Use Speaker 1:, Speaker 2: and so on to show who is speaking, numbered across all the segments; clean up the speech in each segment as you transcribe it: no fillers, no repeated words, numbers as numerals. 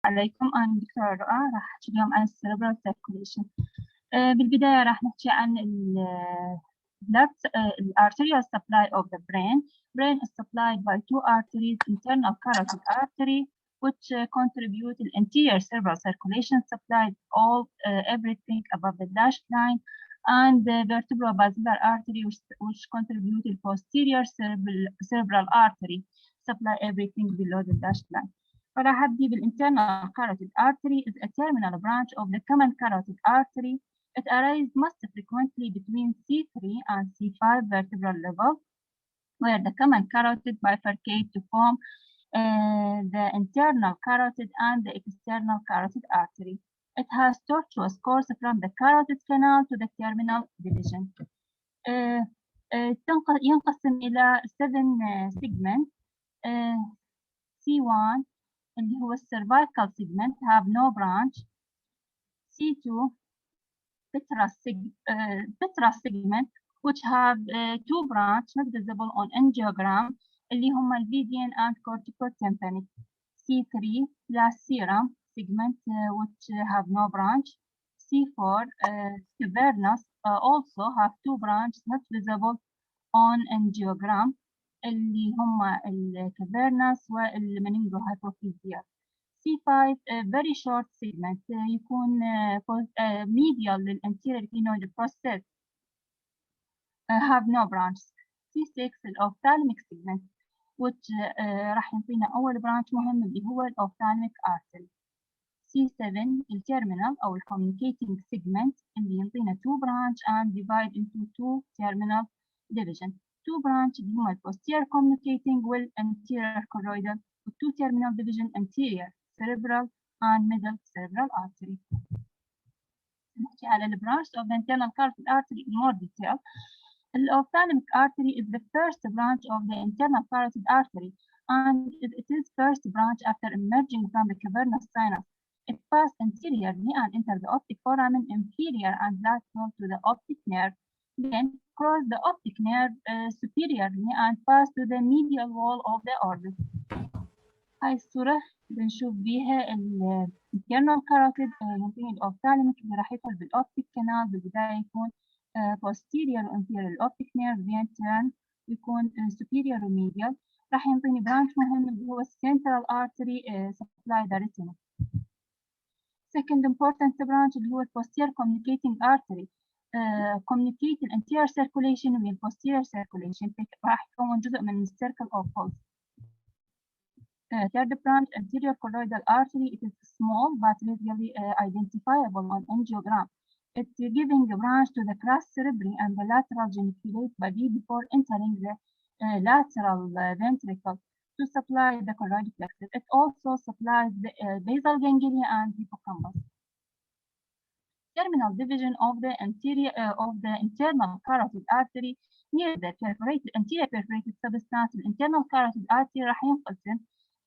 Speaker 1: عليكم. أنا دكتورة رؤى، راح أحكي اليوم عن السيربرال سيركوليشن. بالبداية راح نحكي عن arterial supply of the brain. Brain is supplied by two arteries, internal carotid artery, which contribute the anterior cerebral circulation, supplied everything above the dashed line, and the vertebral basilar artery, which contribute the posterior cerebral artery, supply everything below the dashed line. فراح أبدي بالinternal carotid artery is a terminal branch of the common carotid artery. It arises most frequently between C3 and C5 vertebral level, where the common carotid bifurcate to form the internal carotid and the external carotid artery. It has tortuous course from the carotid canal to the terminal division. ينقسم إلى 7 segments. C1 اللي هو cervical segment have no branch. C2 petrous segment which have 2 branch not visible on angiogram اللي هم median and corticotympanic. C3 plus serum segment which have no branch. C4 cavernous also have 2 branch not visible on angiogram اللي هم الكافيرنس والمننجوهايبوفيزيا. C5 very short segment يكون medial للanterior clinoid process have no branch. C6 ophthalmic segment which راح يعطينا أول branch مهم اللي هو ophthalmic artery. C7 الterminal أو communicating segment اللي يعطينا 2 branch and divide into 2 terminal division. 2 branch اللي هما posterior communicating anterior choroidal و 2 terminal division anterior cerebral and middle cerebral artery. نحكي على the branch of the internal carotid artery in more detail. The ophthalmic artery is the first branch of the internal carotid artery and it is first branch after emerging from the cavernous sinus. It passes anteriorly and enters the optic foramen inferior and lateral to the optic nerve. Then cross the optic nerve superiorly and pass to the medial wall of the orbit. هاي الصورة بنشوف بيها internal carotid ينتهي الأوفتالميك اللي راح يدخل بالأوبتيك كانال. بالبداية يكون posterior و anterior الأوبتيك nerve then turn يكون superior و medial. راح ينطيني branch مهم اللي هو central artery supply the retina. Second important branch اللي هو posterior communicating artery communicate anterior circulation with posterior circulation راح يكون جزء من circle of pulse. Third branch anterior choroidal artery. It is small but readily identifiable on angiogram. It's giving a branch to the crus cerebri and the lateral geniculate body before entering the lateral ventricle to supply the choroid plexus. It also supplies the basal ganglia and hippocampus. Terminal division of the internal carotid artery near the anterior perforated substance. الانترنال carotid artery راح ينقسم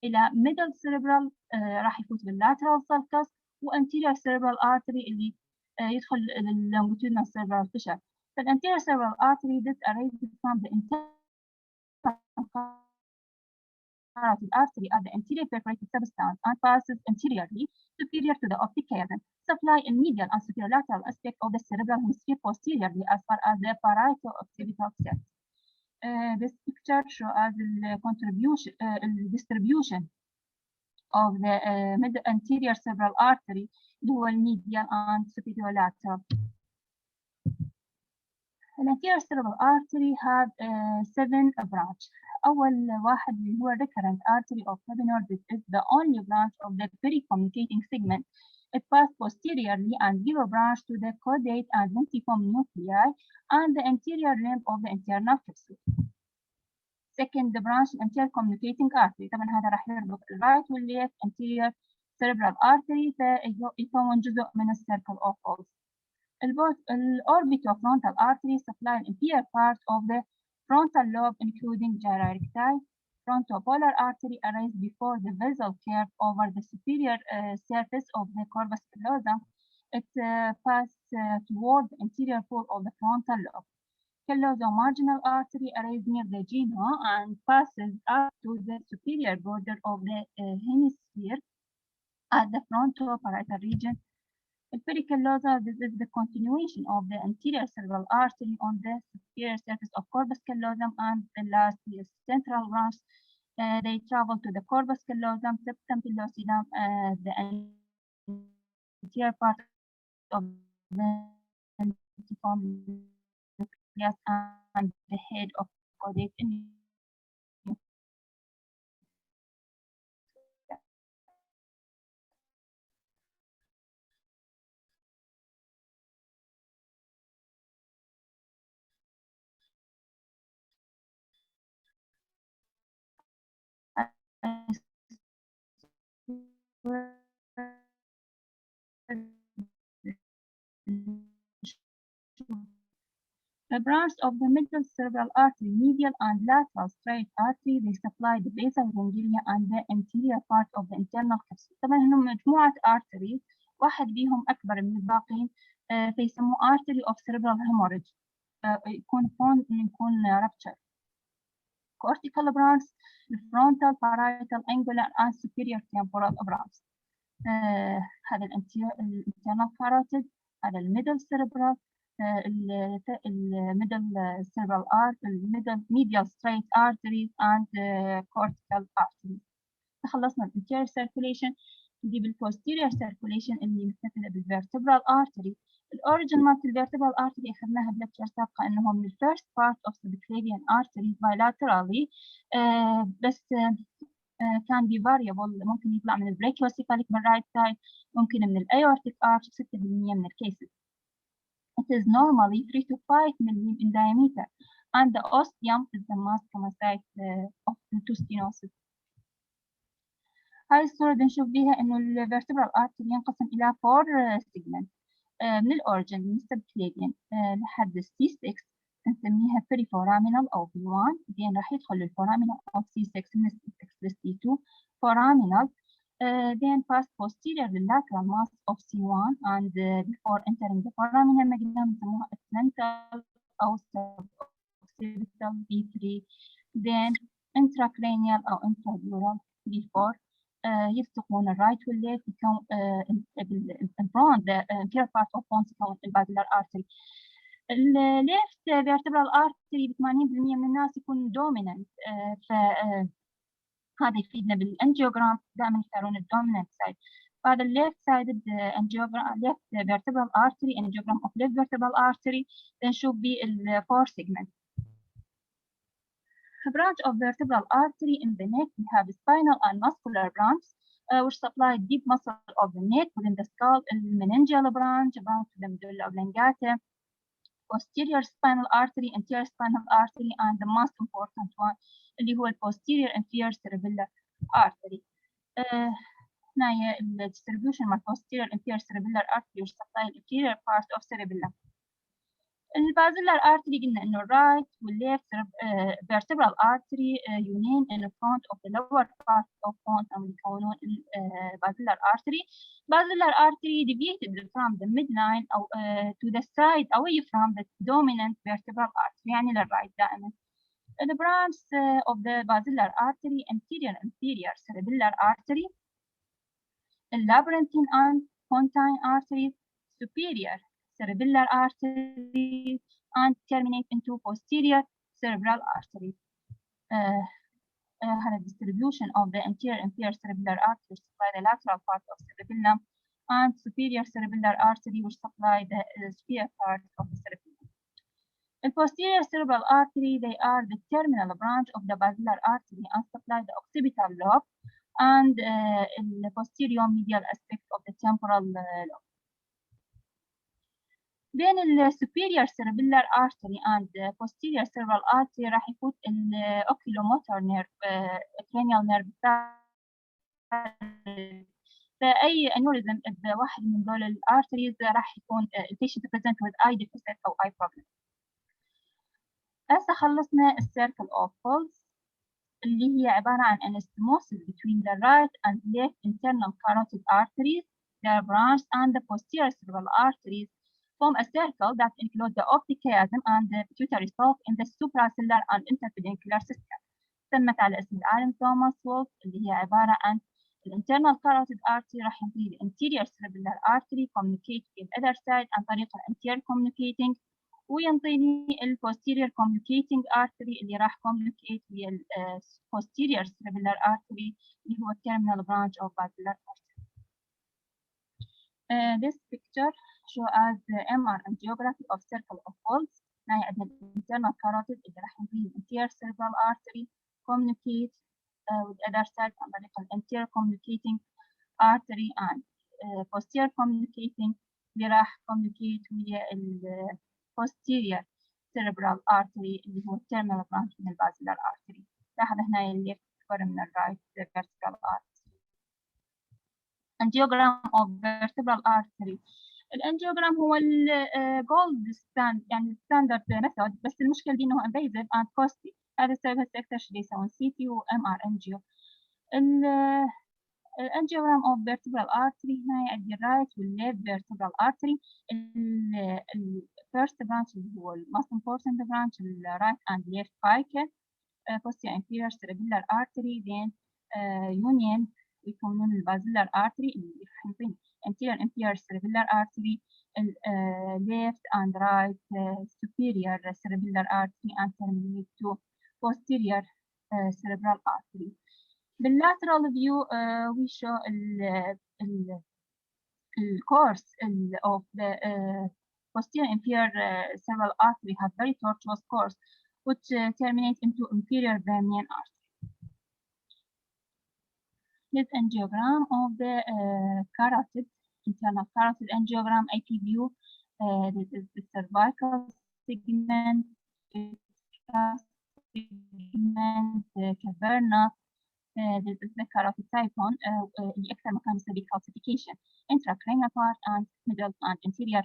Speaker 1: إلى middle cerebral راح يفوت بالlateral sulcus و anterior cerebral artery اللي يدخل longitudinal cerebral fissure. The anterior cerebral artery that arises from the internal carotid artery at the anterior perforated substance and passes anteriorly superior to the optic cavern, supply in medial and superolateral aspect of the cerebral hemisphere posteriorly as far as the parieto-occipital cells. This picture shows the distribution of the anterior cerebral artery اللي هو medial and superolateral. The anterior cerebral artery have 7 branch. أول واحد اللي هو recurrent artery of Venous. This is the only branch of the peri-communicating segment. It passes posteriorly and gives a branch to the caudate and lentiform nuclei and the anterior limb of the internal capsule. Second branch anterior communicating artery. طبعا هذا راح يربط right وال left anterior cerebral artery فيكون جزء من circle of pulse. The orbitofrontal artery supply an inferior part of the frontal lobe including gyri recti. Frontopolar artery arises before the vessel curve over the superior surface of the corpus callosum. It passes toward the anterior pole of the frontal lobe. Callosomarginal artery arises near the genu and passes up to the superior border of the hemisphere at the frontoparietal region. Pericallosa, this is the continuation of the anterior cerebral artery on the superior surface of corpus callosum, and the last is central branch. They travel to the corpus callosum, septum pellucidum, the anterior part of the ventiform nucleus, and the head of caudate The branch of the middle cerebral artery, medial and lateral straight artery, they supply the basal ganglia and the anterior part of the internal capsule. طبعا هم مجموعة arteries، واحد بيهم أكبر من الباقين، فيسموه artery of cerebral hemorrhage، يكون rupture. Cortical branch, frontal, parietal, angular and superior temporal branch. هذا الانترنال carotid، هذا الميدل cerebral، الميدل cerebral artery، الميدل medial straight arteries and cortical arteries. تخلصنا من anterior circulation. دي بالposterior circulation اللي متصلة بالvertebral artery. الأوريجن مالت الvertebral artery أخذناها بلكتشر سابقة إنه من first part of the subclavian artery bilaterally، بس كان be variable، ممكن يطلع من الbrachiocephalic من right side، ممكن من aortic arch 6% من الكيسز. It is normally 3 to 5 mm in diameter, and the ostium is the most common site of the stenosis. هاي الصورة بنشوف بيها إنه الvertebral artery ينقسم إلى 4 segments من الأوريجن من السبكليفيان لحد C6 نسميها periforaminal أو B1، بعدين راح يدخل الفورامينال أو C6 من C6 ل C2 foraminal، then pass posterior lateral mass of C1 and before entering the foraminal نقدر نسموها occipital أو suboccipital B3، then intracranial أو intradural B4. يلتقون الرايت والليفت يكون الفرونت the anterior part of bones يكون البازيلار artery. الليفت vertebral artery ب 80% من الناس يكون dominant، هذا يفيدنا بالانجيوجرام، دائما يختارون الدومينانت سايد. هذا الليفت سايد انجيوجرام left vertebral artery angiogram of left vertebral artery بنشوف به الفور segment. Branch of vertebral artery in the neck we have spinal and muscular branch which supply deep muscle of the neck within the skull, meningeal branch to the medulla oblongata, posterior spinal artery, anterior spinal artery, and the most important one اللي هو posterior anterior cerebellar artery. هنا هي distribution مع posterior anterior cerebellar artery which supply the anterior part of cerebellum. البازيلار artery قلنا إنه right والleft vertebral artery unite in front of the lower part of bone and يكونون البازيلار artery. Basilar artery deviated from the midline أو to the side away from the dominant vertebral artery يعني للرايت دائما. The branch of the basilar artery anterior cerebellar artery, labyrinthine and pontine arteries, superior cerebellar arteries, and terminate into posterior cerebral arteries. Had a distribution of the anterior cerebellar artery which supply the lateral part of cerebellum, and superior cerebellar artery which supply the superior part of the cerebellum. The posterior cerebral artery, they are the terminal branch of the basilar artery and supply the occipital lobe and the posterior medial aspect of the temporal lobe. بين superior cerebellar artery and posterior cerebral artery راح يفوت oculomotor nerve cranial nerve. فأي aneurysm بواحد من دول الارتريز راح يكون patient present with eye deficit أو eye problem. هسه خلصنا الcircle of pulse اللي هي عبارة عن anastomosis between the right and left internal carotid arteries, their branch and the posterior cerebral arteries form a circle that includes the optic chiasm and the pituitary stalk in the supracellular and interpeduncular system. سمت على اسم العالم توماس وولف اللي هي عبارة عن الانترنال carotid artery راح ينتهي الانتيريور cerebral artery communicate with the other side عن طريق الانتيريور communicating، وينطيني البوستيريور communicating artery اللي راح communicate with ال posterior cerebral artery اللي هو terminal branch of basilar artery. This picture shows as the MR angiography of circle of Willis. هاي عندنا internal carotid اللي راح ينتهي الانتيريور cerebral artery communicate with other side عن طريق الانتيريور communicating artery and posterior communicating اللي راح communicate ويا ال posterior cerebral artery اللي هو terminal branch من البازيلار artery. لاحظ هنا اللي أكبر من الرايت vertebral artery. Angiogram of vertebral artery. الانجيوجرام هو الجولد ستاند يعني ستاندرد ميثود، بس المشكلة دي انه invasive and costly. هذا السبب هسه أكثر شيء يسوون CT و MR angio. الانجيوجرام of vertebral artery هنا عندي right وال left vertebral artery. ال first branch اللي هو ال most important branch ال right and left fical posterior inferior cerebral artery then union يكونون البازيلار artery اللي راح ينطيني anterior inferior cerebral artery left and right superior cerebral artery and terminate to posterior cerebral artery. بالlateral view we show the course of the posterior inferior cerebral artery have very tortuous course which terminates into inferior Brahmian artery. This angiogram of the carotid, internal carotid angiogram, IP view. This is the cervical segment, segment, caverna. This is the carotid siphon. اللي أكثر مكان يسوي calcification. Intracranial part and middle and anterior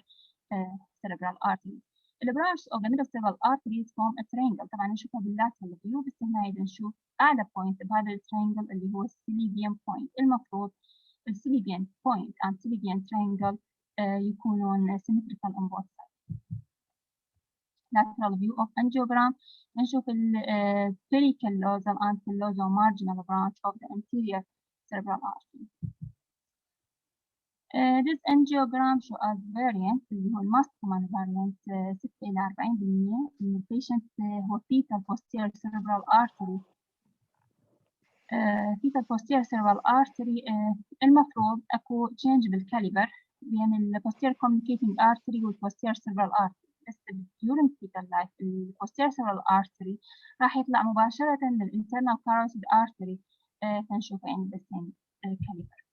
Speaker 1: cerebral artery. The branch of the middle cerebral arteries form a triangle. طبعا نشوفها بالlateral view، بس هنا نشوف أعلى point بهذا الترينجل اللي هو السيليبيان point. المفروض السيليبيان point and سيليبيان triangle يكونون symmetrical on both sides. Lateral view of angiogram نشوف ال pericallosal and callosal marginal branch of the anterior cerebral artery. This angiogram shows as variant اللي هو most common variant 6 إلى 40% من البيشنت هو fetal posterior cerebral artery. fetal posterior cerebral artery المفروض أكو change بالكاليبر بين ال posterior communicating artery وال posterior cerebral artery. بس during fetal life ال posterior cerebral artery راح يطلع مباشرة لل internal carotid artery فنشوفه يعني بالsame caliber.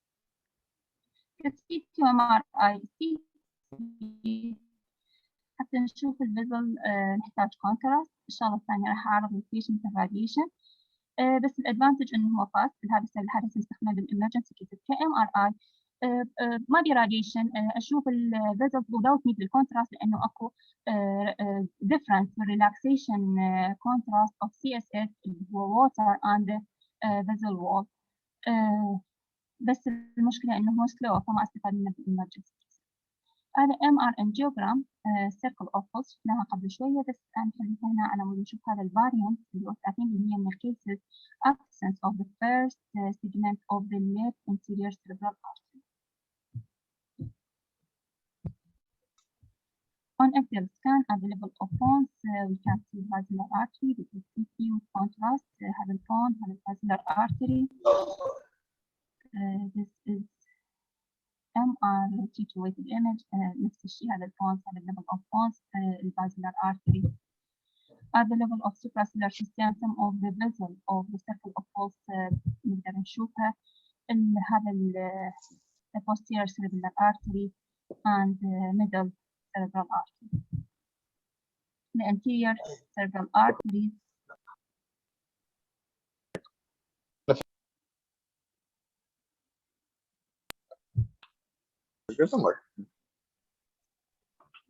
Speaker 1: CT MRI حتى نشوف الفيزل نحتاج كونتراست. الشغلة الثانية راح أعرض البيشنت الراديشن بس الادفانتج إنه هو فاست. هذا الحدث نستخدمه بالإمرجنسي كيسز كMRI ما بي راديشن أشوف الفيزل without need الكونتراست لأنه أكو difference في relaxation contrast of CSF اللي هو water and vessel wall. بس المشكلة إنه هو slow فما أستفاد منه بالإمرجنسي. هذا MR angiogram circle of Willis شفناها قبل شوية، بس نحل هنا على مود نشوف هذا الفاريانت اللي هو 30% من الكيسز absence of the first segment of the left anterior cerebral artery. On axial scan at the level of bones we can see basilar artery. This is CT with contrast. هذا البون هذا basilar artery. This is MR situated image. نفس الشيء هذا البونز هذا level of bones البازيلار artery. At the level of supracellular system some of the vessel of the circle of Willis نقدر نشوفها. هذا the posterior cerebral artery and middle cerebral artery. The anterior cerebral artery.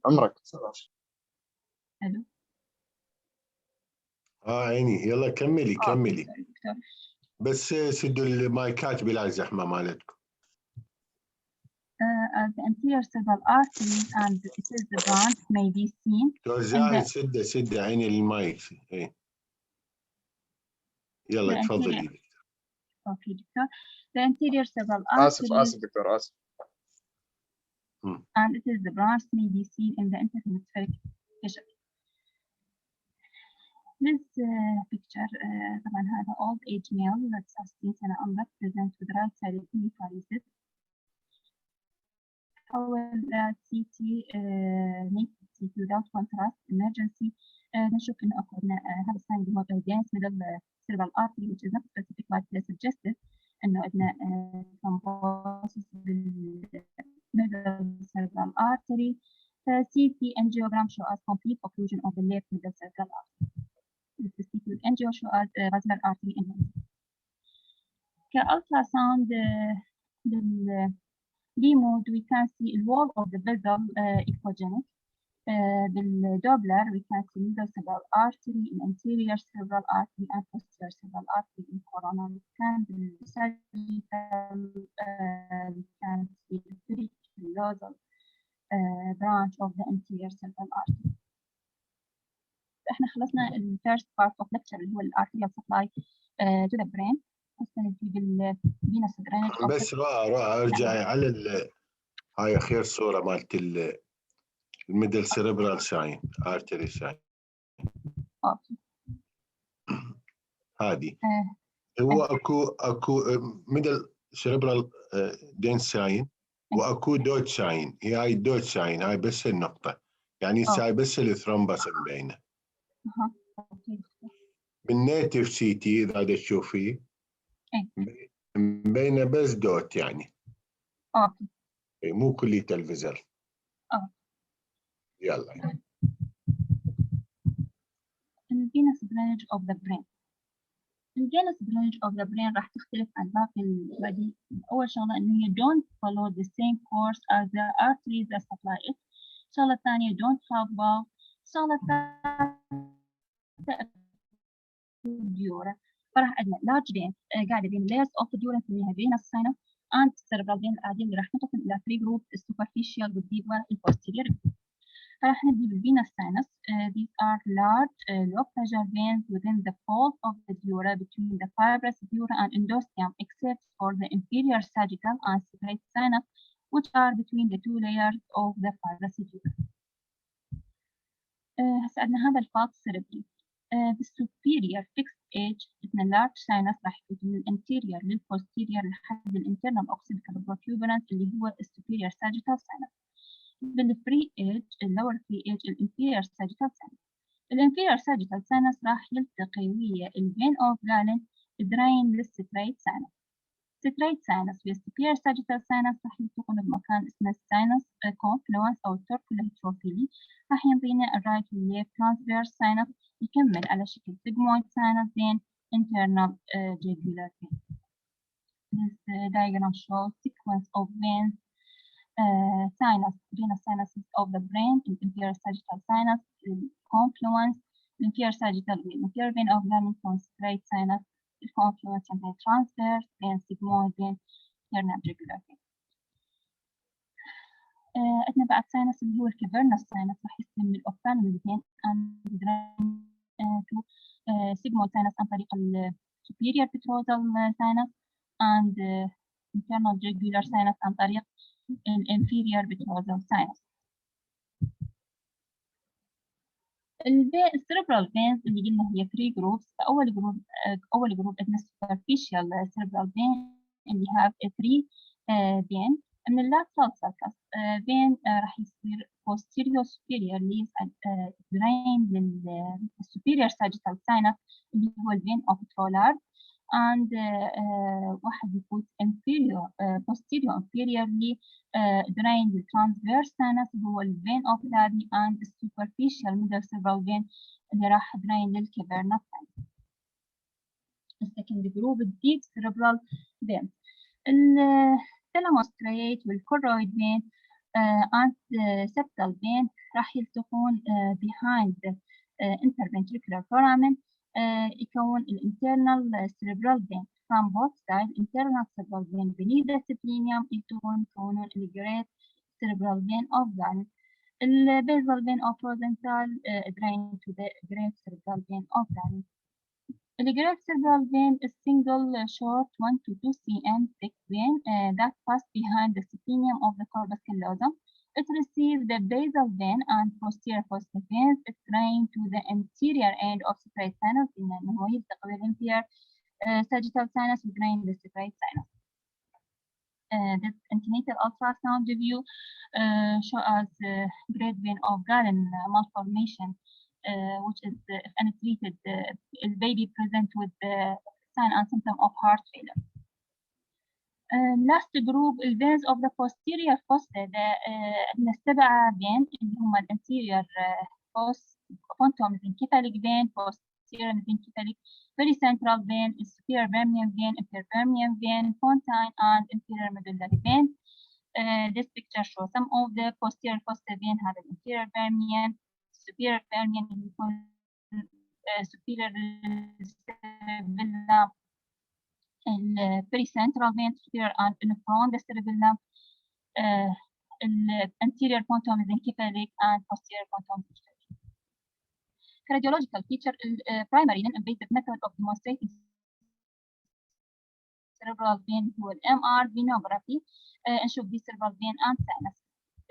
Speaker 2: عمرك
Speaker 1: الو
Speaker 3: عيني يلا كملي
Speaker 1: دكتور.
Speaker 3: بس سدوا المايكات بلا زحمه مالتكم.
Speaker 1: The anterior cerebral artery and it is the branch may be seen.
Speaker 3: دكتور زاهد سد عيني المايك. يلا تفضلي.
Speaker 1: Okay, doctor. The anterior cerebral
Speaker 2: آسف
Speaker 1: artery
Speaker 2: دكتور آسف.
Speaker 1: and it is the branch may be seen in the interhemispheric fissure. This picture طبعا هذا old age male 69 سنة عمره present with right sided hemiparesis. حول CT naked CT without contrast emergency نشوف إنه أكو هذا الساين اللي هو dense middle cerebral artery which is not specific but suggestive إنه عندنا thrombosis middle cerebral artery. CT angiogram show us complete occlusion of the left middle cerebral artery. This CT with angio show us Basilar artery in ultrasound mode we can see the wall of the vessel echogenic. بالدوبلر we can see middle cerebral artery in anterior cerebral artery and posterior cerebral artery in coronal scan. Sagittal we can see the peripheral branch of the anterior cerebral artery. احنا خلصنا ال first part of lecture اللي هو ال arterial supply to the brain. هسه نجي بال venous drainage.
Speaker 3: بس رائع ارجعي على هاي اخير صورة مالت الميدل سيربرال ساين ارتري ساين هذه هو اكو ميدل سيربرال دين ساين واكو دوت ساين. هاي الدوت ساين هاي بس النقطة يعني هاي بس الثرومبس مبينة. بالنيتف سي تي اذا تشوفيه مبينة بس دوت يعني مو كلية الفيزر. يلا
Speaker 1: الفينس drainage of the brain. الفينس drainage of the brain راح تختلف عن باقي البادي. أول شغلة إنه هي don't follow the same course as the arteries that supply it. الشغلة الثانية don't have valve. الشغلة الثالثة dura. فراح عندنا large vein قاعدة بين layers of the dura نسميها venous sinus and cerebral vein العادية اللي راح نقسم إلى 3 groups superficial والdeep والposterior. راح نبدأ بالvenous sinus. These are large low pressure veins within the fold of the dura between the fibrous dura and endosteum except for the inferior sagittal and straight sinus which are between the two layers of the fibrous dura. هسه عندنا هذا الفاض cerebri. بالsuperior fixed edge عندنا large sinus راح يكون من الانتيريور للposterior لحد الانترنال occipital protuberance اللي هو الsuperior sagittal sinus. بالفري ايج اللور فري ايج الانفيريور ساجيتال ساينس. الانفيريور ساجيتال ساينس راح يلتقي ويا الفين اوف جالن دراين للستريت ساينس. ستريت ساينس والسوبيريور ساجيتال ساينس راح يلتقون بمكان اسمه الساينس كونفلونس او التوركولا هيتروفيلي. راح ينطينا الرايت والليفت ترانسفيرس ساينس يكمل على شكل sigmoid sinus then internal jugular vein. This diagram shows sequence of veins. Sinus, venous sinuses of the brain, inferior sagittal sinus, confluence, inferior sagittal vein, inferior vein of the straight sinus, confluence and then transverse, then sigmoid, then internal jugular vein. عندنا بعد sinus اللي هو الكافرنس sinus راح يستلم من الأوفالمال vein and drain to sigmoid sinus عن طريق ال superior petrosal sinus and internal jugular sinus عن طريق الانفيريور petrosal sinus. السيربرال veins اللي قلنا هي 3 groups. أول جروب عندنا superficial cerebral vein اللي have 3 vein. من اللاترال sulcus vein راح يصير posterior superior اللي drain للsuperior sagittal sinus اللي هو الvein of Trollard and واحد يفوت inferior posterior inferiorly drain the transverse sinus هو ال vein of Ladi and superficial middle cerebral vein اللي راح drain للcavernous sinus. السكند جروب deep cerebral vein. الثالاموستريت والchoroid vein and septal vein راح يلتقون behind interventricular foramen يكون الانترنال cerebral vein from both sides. internal cerebral vein beneath the splenium يكونون الجريت cerebral vein of Galen. البيزال vein of Rosenthal drain to the great cerebral vein of Galen. The great cerebral vein is single, short, 1 to 2 cm thick vein that passes behind the splenium of the corpus callosum. It receives the basal vein and posterior fossa veins. It's drained to the anterior end of sacral sinus إنه هو يلتقي بالانterior sagittal sinus وdrain the sacral sinus. This antenatal ultrasound view show us great vein of Galen malformation, which is if untreated, the baby present with the sign and symptom of heart failure. Last group الفينز of the posterior fossa ده السبعة vein اللي هم الانتيريور pontum mesencephalic vein, posterior mesencephalic, pericentral vein, superior vermian vein, inferior vermian vein, pontine and inferior medullary vein. This picture shows some of the posterior fossa vein have an inferior vermian, superior vermian يكون superior cerebellum, pericentral vein, superior and in front the cerebellum, anterior pontum mesencephalic and posterior pontum mesencephalic. Radiological feature primary non-invasive method of demonstrating cerebral vein هو MR venography نشوف دي cerebral vein and sinus.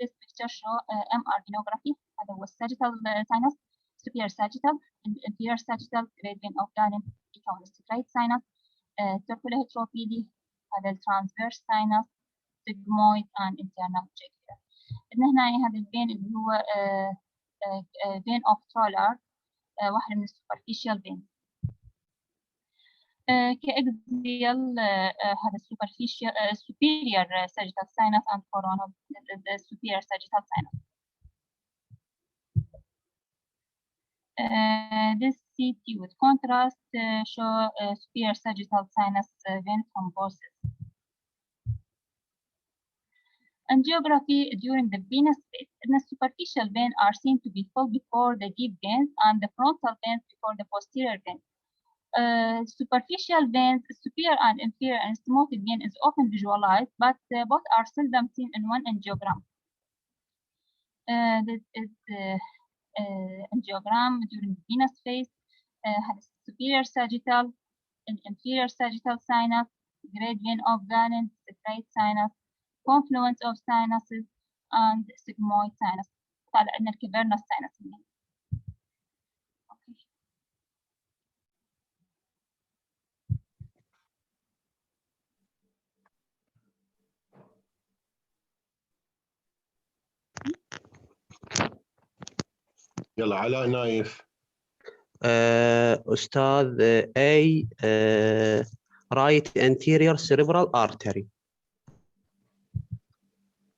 Speaker 1: This picture show MR venography. هذا هو sagittal sinus, superior sagittal, inferior sagittal, great vein of Galen يكون straight sinus, circular heteropedy, هذا transverse sinus, sigmoid and internal jugular. عندنا هنا هذا الفين اللي هو vein of Basillar، واحدة من superficial vein. كأكزيال هذا superior sagittal sinus and coronal superior sagittal sinus. This CT with contrast show superior sagittal sinus vein thrombosis. Angiography during the venous phase. The superficial veins are seen to be full before the deep veins and the frontal veins before the posterior veins. Superficial veins, superior and inferior and stenotic vein is often visualized, but both are seldom seen in one angiogram. This is angiogram during the venous phase. Has superior sagittal and inferior sagittal sinus, great vein of Galen, straight sinus, confluence of sinuses, and sigmoid sinus. طالع عندنا الكبرنا sinus.
Speaker 3: يلا علاء نايف.
Speaker 2: أستاذ A right anterior cerebral artery.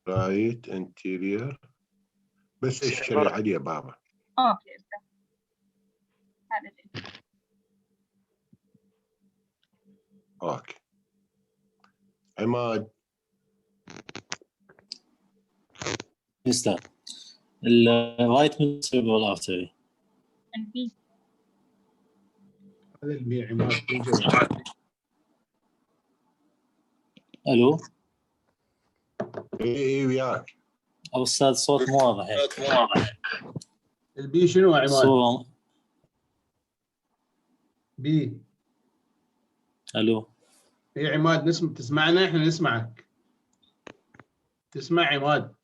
Speaker 3: right anterior بس الشريعة علي يا بابا.
Speaker 1: اوكي
Speaker 3: اوكي. عماد.
Speaker 4: استاذ الرايت cerebral artery.
Speaker 1: البي.
Speaker 3: هذا البي عماد.
Speaker 4: الو.
Speaker 3: اي وياك.
Speaker 4: او استاذ صوت مو واضح.
Speaker 3: البي شنو عماد؟
Speaker 4: صوت.
Speaker 3: بي.
Speaker 4: الو.
Speaker 3: اي عماد تسمعنا؟ احنا نسمعك. تسمع عماد؟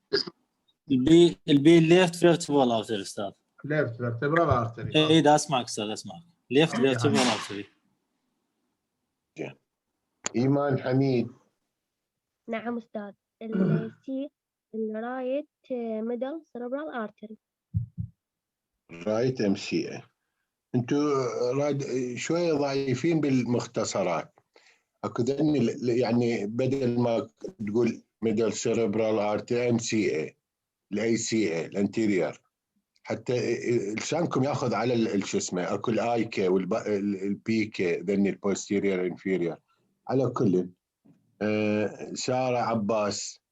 Speaker 4: البي ليفت فيرتبرال ارتري استاذ.
Speaker 3: ليفت فيرتبرال ارتري.
Speaker 4: اي دا اسمعك استاذ اسمعك. ليفت فيرتبرال ارتري.
Speaker 3: ايمان حميد.
Speaker 5: نعم أستاذ. السي الرايت ميدل سيربرال ارتري.
Speaker 3: رايت MCA. انتوا شويه ضعيفين بالمختصرات. اكو يعني بدل ما تقول ميدل سيربرال ارتري MCA الACA الانتيريور، حتى لسانكم ياخذ على شو اسمه. اكو الIK والBK ذني البوستيريور انفيريور. على كل سارة عباس.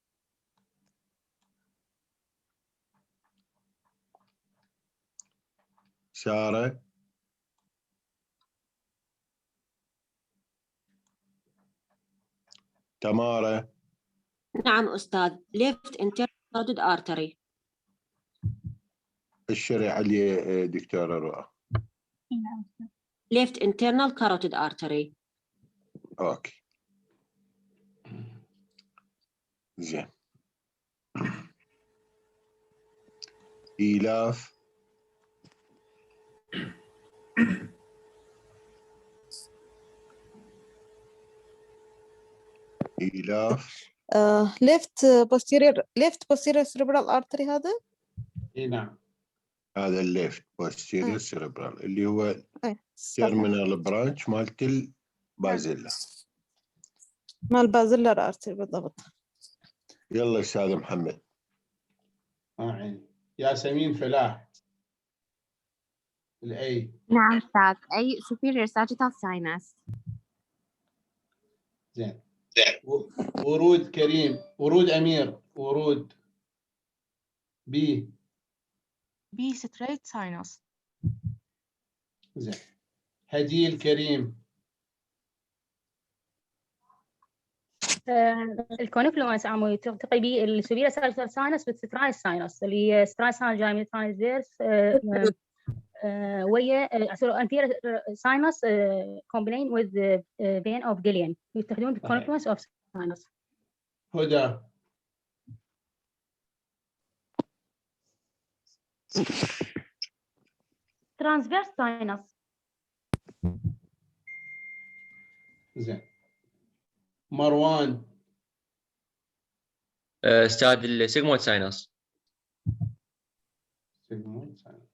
Speaker 3: سارة. تمارة.
Speaker 6: نعم أستاذ. left anterior carotid artery.
Speaker 3: الشريعة اللي دكتورة رؤى.
Speaker 1: نعم.
Speaker 6: left internal carotid artery.
Speaker 3: اوكي زين. إيلاف
Speaker 7: left posterior cerebral artery هذا.
Speaker 8: اي نعم.
Speaker 3: هذا الليفت posterior cerebral اللي هو terminal branch مالت البازيلا.
Speaker 7: مال بازلر ارتري بالضبط.
Speaker 3: يلا استاذ محمد.
Speaker 8: عيني. ياسمين فلاح. الاي.
Speaker 9: نعم أستاذ. أي superior sagittal sinus.
Speaker 8: زين. ورود كريم، ورود امير، ورود بي.
Speaker 9: B straight sinus.
Speaker 8: زين. هديل كريم.
Speaker 10: الكونفلونس عمو تلتقي به السوبيرا ساجيتال ساينس بالسترايس ساينس اللي هي سترايس ساينس جاي من الترانزفيرس ويا anterior sinus combined with the vein of Galen يستخدمون بالكونفلونس of sinus.
Speaker 8: هدى.
Speaker 10: transverse sinus.
Speaker 8: زين. مروان.
Speaker 11: استاذ السيجمويد ساينس.
Speaker 8: سيجمويد ساينس.